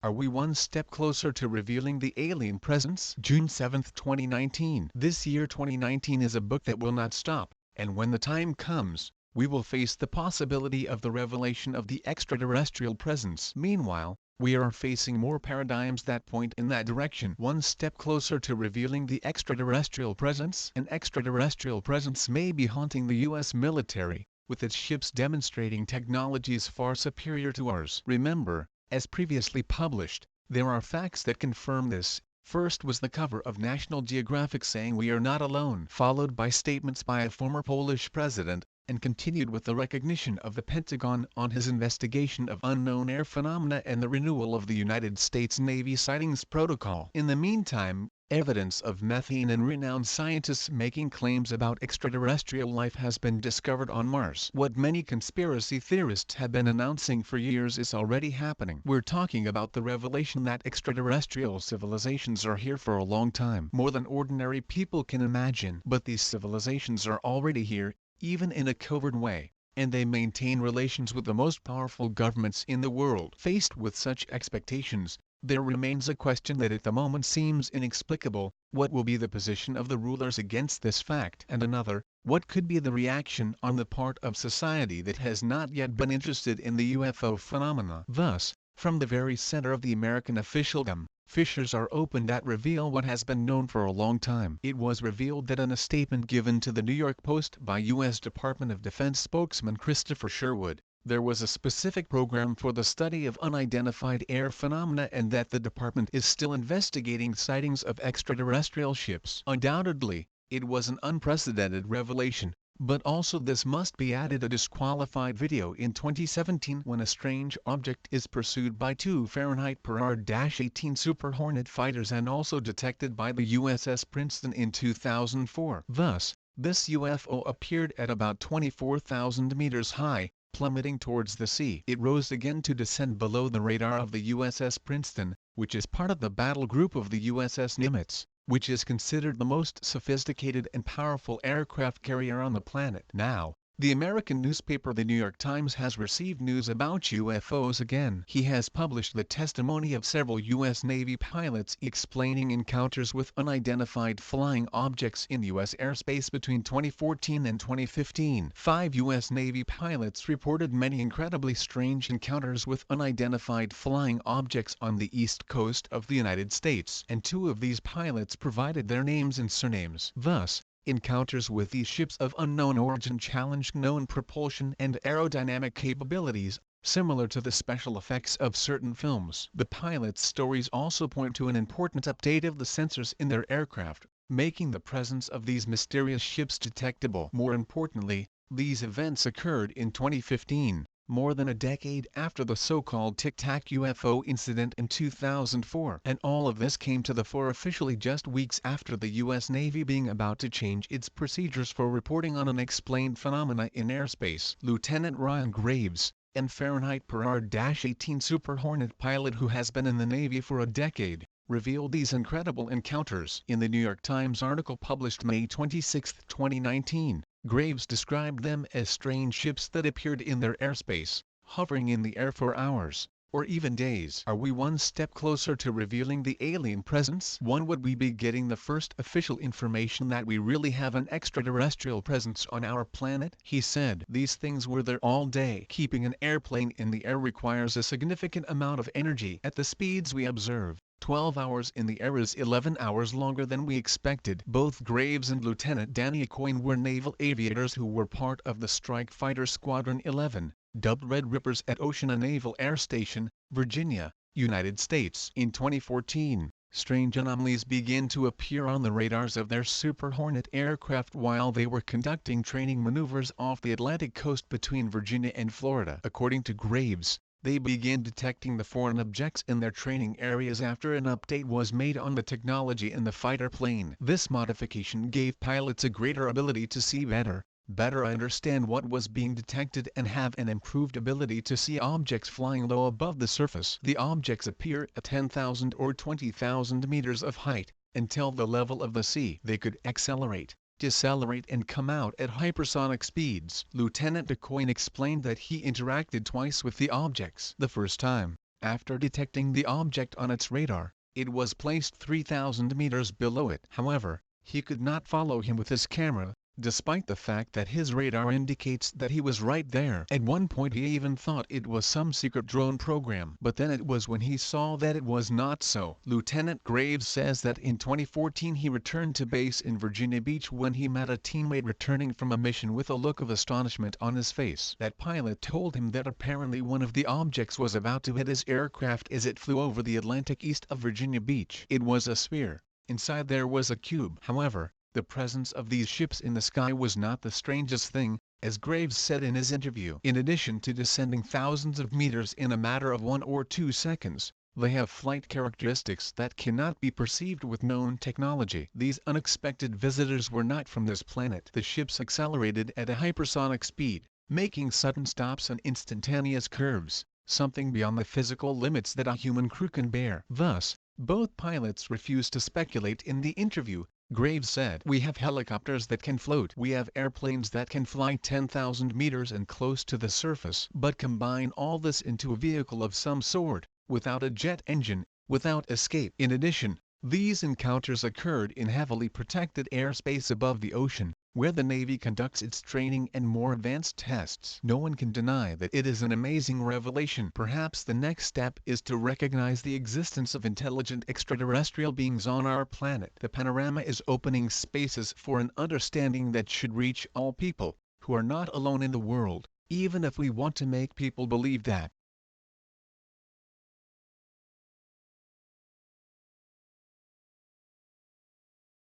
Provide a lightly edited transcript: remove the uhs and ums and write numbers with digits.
Are we one step closer to revealing the alien presence? June 7, 2019. This year 2019 is a book that will not stop, and when the time comes, we will face the possibility of the revelation of the extraterrestrial presence. Meanwhile, we are facing more paradigms that point in that direction. One step closer to revealing the extraterrestrial presence. An extraterrestrial presence may be haunting the US military, with its ships demonstrating technologies far superior to ours. Remember, as previously published, there are facts that confirm this. First was the cover of National Geographic saying we are not alone, followed by statements by a former Polish president, and continued with the recognition of the Pentagon on his investigation of unknown air phenomena and the renewal of the United States Navy Sightings Protocol. In the meantime, evidence of methane and renowned scientists making claims about extraterrestrial life has been discovered on Mars. What many conspiracy theorists have been announcing for years is already happening. We're talking about the revelation that extraterrestrial civilizations are here for a long time, more than ordinary people can imagine. But these civilizations are already here, even in a covert way, and they maintain relations with the most powerful governments in the world. Faced with such expectations, there remains a question that at the moment seems inexplicable: what will be the position of the rulers against this fact? And another, what could be the reaction on the part of society that has not yet been interested in the UFO phenomena? Thus, from the very center of the American officialdom, fissures are opened that reveal what has been known for a long time. It was revealed that in a statement given to the New York Post by U.S. Department of Defense spokesman Christopher Sherwood, there was a specific program for the study of unidentified air phenomena and that the department is still investigating sightings of extraterrestrial ships. Undoubtedly, it was an unprecedented revelation, but also this must be added a disqualified video in 2017 when a strange object is pursued by two Fahrenheit per R-18 Super Hornet fighters and also detected by the USS Princeton in 2004. Thus, this UFO appeared at about 24,000 meters high, plummeting towards the sea. It rose again to descend below the radar of the USS Princeton, which is part of the battle group of the USS Nimitz, which is considered the most sophisticated and powerful aircraft carrier on the planet. Now, the American newspaper The New York Times has received news about UFOs again. He has published the testimony of several U.S. Navy pilots explaining encounters with unidentified flying objects in U.S. airspace between 2014 and 2015. 5 U.S. Navy pilots reported many incredibly strange encounters with unidentified flying objects on the east coast of the United States, and 2 of these pilots provided their names and surnames. Thus, encounters with these ships of unknown origin challenged known propulsion and aerodynamic capabilities, similar to the special effects of certain films. The pilots' stories also point to an important update of the sensors in their aircraft, making the presence of these mysterious ships detectable. More importantly, these events occurred in 2015, more than a decade after the so-called Tic Tac UFO incident in 2004. And all of this came to the fore officially just weeks after the U.S. Navy being about to change its procedures for reporting on unexplained phenomena in airspace. Lieutenant Ryan Graves, an Fahrenheit per R-18 Super Hornet pilot who has been in the Navy for a decade, revealed these incredible encounters. In the New York Times article published May 26, 2019, Graves described them as strange ships that appeared in their airspace, hovering in the air for hours, or even days. Are we one step closer to revealing the alien presence? When would we be getting the first official information that we really have an extraterrestrial presence on our planet? He said, "These things were there all day. Keeping an airplane in the air requires a significant amount of energy. At the speeds we observe, 12 hours in the air is 11 hours longer than we expected." Both Graves and Lieutenant Danny Coyne were naval aviators who were part of the Strike Fighter Squadron 11, dubbed Red Rippers at Oceana Naval Air Station, Virginia, United States. In 2014, strange anomalies began to appear on the radars of their Super Hornet aircraft while they were conducting training maneuvers off the Atlantic coast between Virginia and Florida. According to Graves, they began detecting the foreign objects in their training areas after an update was made on the technology in the fighter plane. This modification gave pilots a greater ability to see better understand what was being detected and have an improved ability to see objects flying low above the surface. The objects appear at 10,000 or 20,000 meters of height, until the level of the sea. They could accelerate, decelerate and come out at hypersonic speeds. Lieutenant Coyne explained that he interacted twice with the objects. The first time, After detecting the object on its radar, it was placed 3,000 meters below it. However, he could not follow him with his camera, despite the fact that his radar indicates that he was right there. At one point he even thought it was some secret drone program. But then it was when he saw that it was not so. Lieutenant Graves says that in 2014 he returned to base in Virginia Beach when he met a teammate returning from a mission with a look of astonishment on his face. That pilot told him that apparently one of the objects was about to hit his aircraft as it flew over the Atlantic east of Virginia Beach. It was a sphere. Inside there was a cube. However, the presence of these ships in the sky was not the strangest thing, as Graves said in his interview. In addition to descending thousands of meters in a matter of 1 or 2 seconds, they have flight characteristics that cannot be perceived with known technology. These unexpected visitors were not from this planet. The ships accelerated at a hypersonic speed, making sudden stops and instantaneous curves, something beyond the physical limits that a human crew can bear. Thus, both pilots refused to speculate in the interview. Graves said, "We have helicopters that can float. We have airplanes that can fly 10,000 meters and close to the surface. But combine all this into a vehicle of some sort, without a jet engine, without escape." In addition, these encounters occurred in heavily protected airspace above the ocean, where the Navy conducts its training and more advanced tests. No one can deny that it is an amazing revelation. Perhaps the next step is to recognize the existence of intelligent extraterrestrial beings on our planet. The panorama is opening spaces for an understanding that should reach all people, who are not alone in the world, even if we want to make people believe that